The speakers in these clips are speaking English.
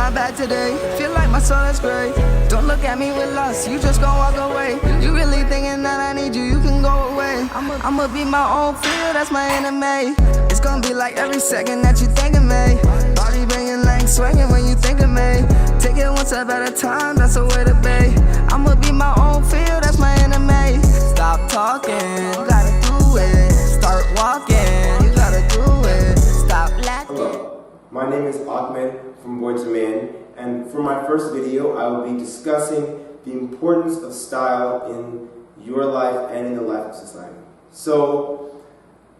my bad today. Feel like my soul is gray. Don't look at me with lust, you just gon' walk away. You really thinking that I need you, you can go away. I'ma be my own fear, that's my enemy. It's gonna be like every second that you think of me. Body banging, legs swinging when you think of me. Take it one step at a time, that's the way to be. I'ma be my own fear, that's my enemy. Stop talking, you gotta do it. Start walking, you gotta do it. Stop lacking. Hello, my name is Ahmed from Boy to Man, and for my first video I will be discussing the importance of style in your life and in the life of society. So,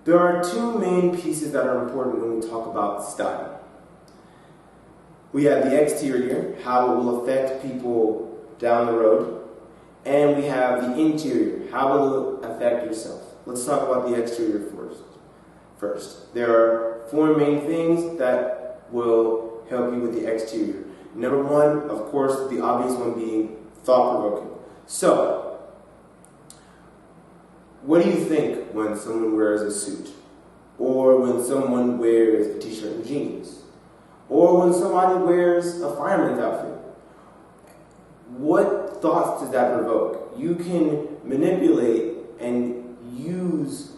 there are two main pieces that are important when we talk about style. We have the exterior, how it will affect people down the road, and we have the interior, how it will affect yourself. Let's talk about the exterior first. There are four main things that will help you with the exterior. Number one, of course, the obvious one being thought-provoking. So, what do you think when someone wears a suit? Or when someone wears a t-shirt and jeans? Or when somebody wears a fireman's outfit? What thoughts does that provoke? You can manipulate and use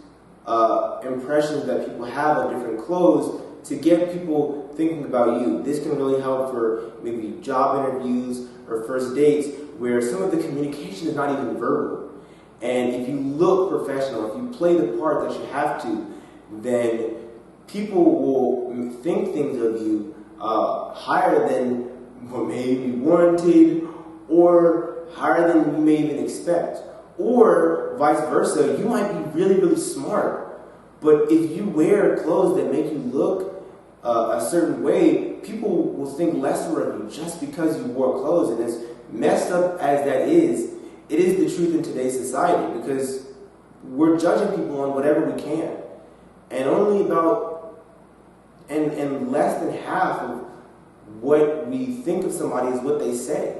impressions that people have of different clothes to get people thinking about you. This can really help for maybe job interviews or first dates where some of the communication is not even verbal. And if you look professional, if you play the part that you have to, then people will think things of you higher than what may be warranted or higher than you may even expect. Or vice versa, you might be really, really smart, but if you wear clothes that make you look a certain way, people will think lesser of you just because you wore clothes. And as messed up as that is, it is the truth in today's society because we're judging people on whatever we can. And only about, and less than half of what we think of somebody is what they say.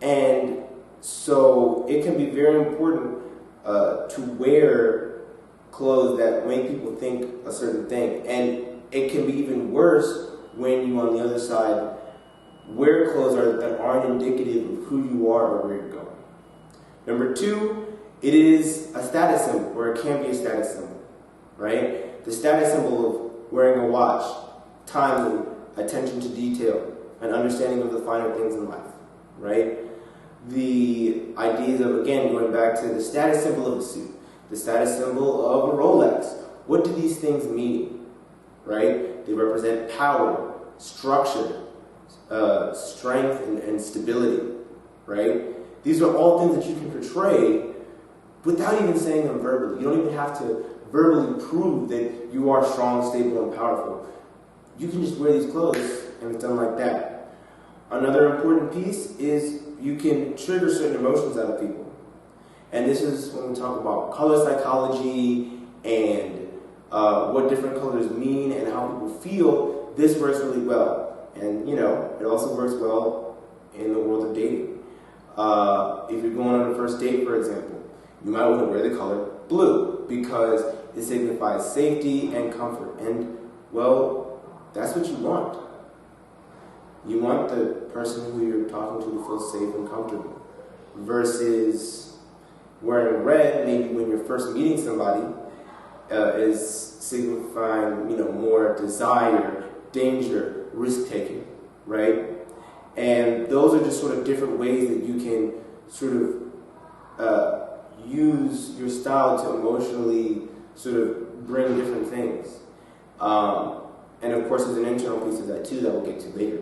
And so it can be very important to wear clothes that make people think a certain thing. And it can be even worse when you, on the other side, wear clothes that aren't indicative of who you are or where you're going. Number two, it is a status symbol, or it can be a status symbol, right? The status symbol of wearing a watch, time, attention to detail, an understanding of the finer things in life, right? The ideas of, again, going back to the status symbol of a suit, the status symbol of a Rolex. What do these things mean, right? They represent power, structure, strength, and stability, right? These are all things that you can portray without even saying them verbally. You don't even have to verbally prove that you are strong, stable, and powerful. You can just wear these clothes and it's done like that. Another important piece is you can trigger certain emotions out of people. And this is when we talk about color psychology and what different colors mean and how people feel. This works really well. And, you know, it also works well in the world of dating. If you're going on a first date, for example, you might want to wear the color blue because it signifies safety and comfort. And, well, that's what you want. You want the person who you're talking to feel safe and comfortable. Versus wearing red, maybe when you're first meeting somebody, is signifying, you know, more desire, danger, risk-taking, right? And those are just sort of different ways that you can sort of use your style to emotionally sort of bring different things. And of course, there's an internal piece of that too that we'll get to later.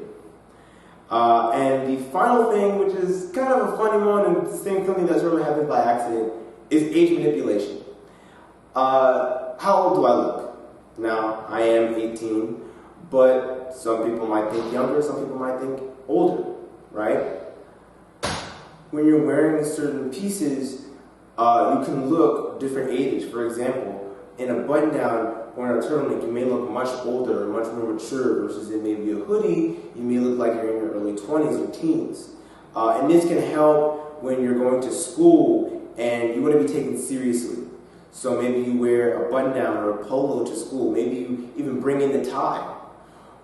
And the final thing, which is kind of a funny one and something that's really happened by accident, is age manipulation. How old do I look? Now, I am 18, but some people might think younger, some people might think older, right? When you're wearing certain pieces, you can look different ages. For example, in a button-down or in a turtleneck, you may look much older or much more mature versus in maybe a hoodie, you may look like you're in your early 20s or teens. And this can help when you're going to school and you want to be taken seriously. So maybe you wear a button-down or a polo to school. Maybe you even bring in the tie.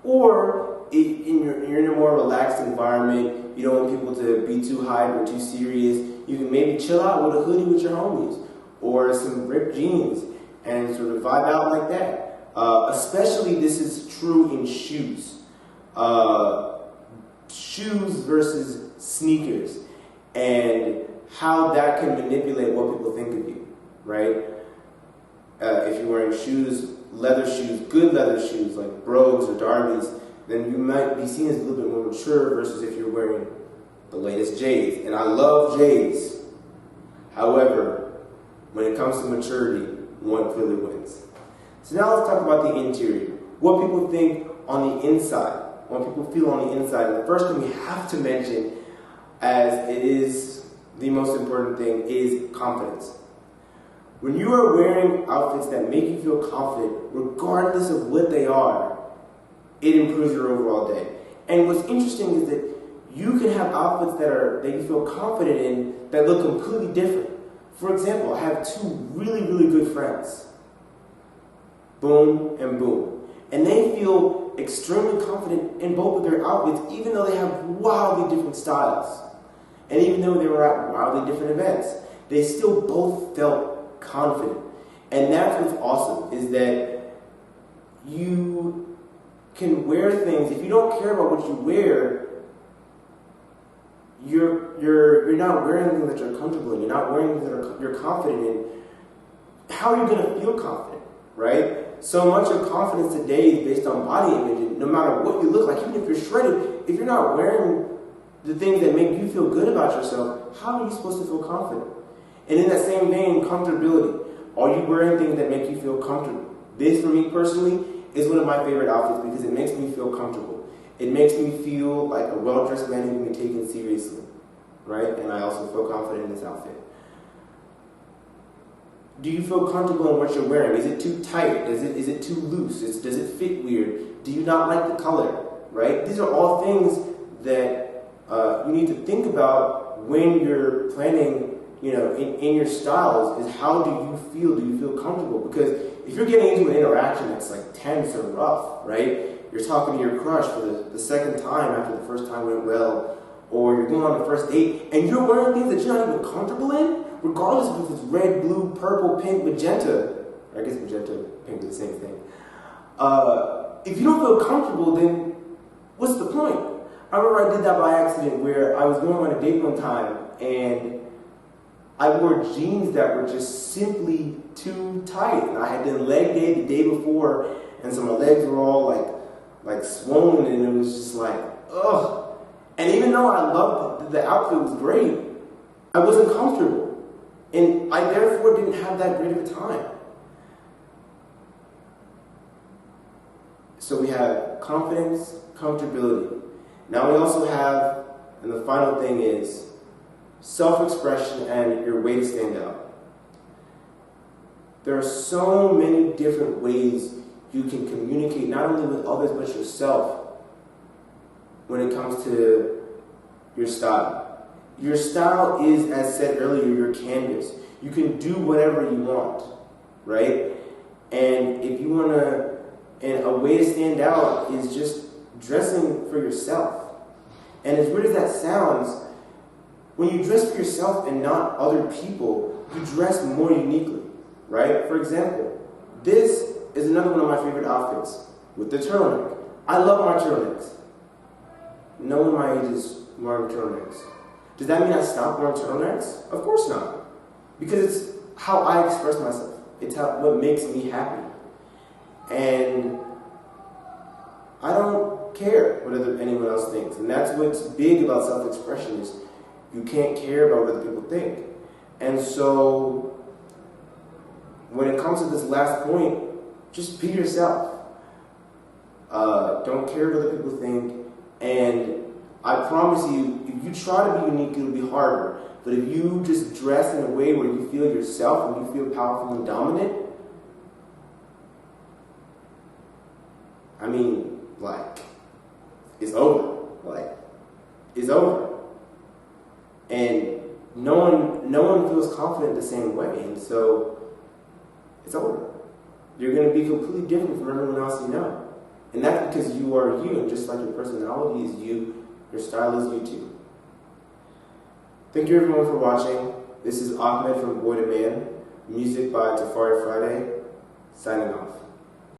Or you're in a more relaxed environment. You don't want people to be too hype or too serious. You can maybe chill out with a hoodie with your homies or some ripped jeans and sort of vibe out like that. Especially this is true in shoes. Shoes versus sneakers, and how that can manipulate what people think of you, right? If you're wearing shoes, leather shoes, good leather shoes like Brogues or Darby's, then you might be seen as a little bit more mature versus if you're wearing the latest J's. And I love J's. However, when it comes to maturity, one clearly wins. So now let's talk about the interior. What people think on the inside. What people feel on the inside. And the first thing we have to mention, as it is the most important thing, is confidence. When you are wearing outfits that make you feel confident, regardless of what they are, it improves your overall day. And what's interesting is that you can have outfits that you feel confident in that look completely different. For example, I have two really, really good friends, Boom and Boom. And they feel extremely confident in both of their outfits, even though they have wildly different styles. And even though they were at wildly different events, they still both felt confident. And that's what's awesome, is that you can wear things. If you don't care about what you wear, you're not wearing things that you're comfortable in. You're not wearing things that you're confident in. How are you going to feel confident, right? So much of confidence today is based on body image. And no matter what you look like, even if you're shredded, if you're not wearing the things that make you feel good about yourself, how are you supposed to feel confident? And in that same vein, comfortability. Are you wearing things that make you feel comfortable? This, for me personally, is one of my favorite outfits because it makes me feel comfortable. It makes me feel like a well-dressed man who can be taken seriously, right? And I also feel confident in this outfit. Do you feel comfortable in what you're wearing? Is it too tight? Is it too loose? Does it fit weird? Do you not like the color, right? These are all things that you need to think about when you're planning, in your styles, is how do you feel? Do you feel comfortable? Because if you're getting into an interaction that's like tense or rough, right? You're talking to your crush for the second time after the first time went well, or you're going on the first date, and you're wearing things that you're not even comfortable in, regardless of if it's red, blue, purple, pink, magenta. I guess magenta and pink are the same thing. If you don't feel comfortable, then what's the point? I remember I did that by accident where I was going on a date one time, and I wore jeans that were just simply too tight. And I had done leg day the day before, and so my legs were all like swollen, and it was just like, ugh. And even though I loved the outfit was great, I wasn't comfortable. And I therefore didn't have that great of a time. So we have confidence, comfortability. Now we also have, and the final thing is, self-expression and your way to stand out. There are so many different ways you can communicate not only with others but yourself when it comes to your style. Your style is, as said earlier, your canvas. You can do whatever you want, right? And if you want to, and a way to stand out is just dressing for yourself. And as weird as that sounds, when you dress for yourself and not other people, you dress more uniquely, right? For example, this is another one of my favorite outfits with the turtleneck. I love my turtlenecks. No one my age is wearing turtlenecks. Does that mean I stop wearing turtlenecks? Of course not. Because it's how I express myself. It's what makes me happy. And I don't care what anyone else thinks. And that's what's big about self-expression is you can't care about what other people think. And so when it comes to this last point, just be yourself. Don't care what other people think. And I promise you, if you try to be unique, it'll be harder. But if you just dress in a way where you feel yourself and you feel powerful and dominant, I mean, it's over. It's over. And no one feels confident the same way. And so, it's over. You're going to be completely different from everyone else you know. And that's because you are you, and just like your personality is you, your style is you too. Thank you everyone for watching. This is Ahmed from Boy to Man, music by Tafari Friday, signing off.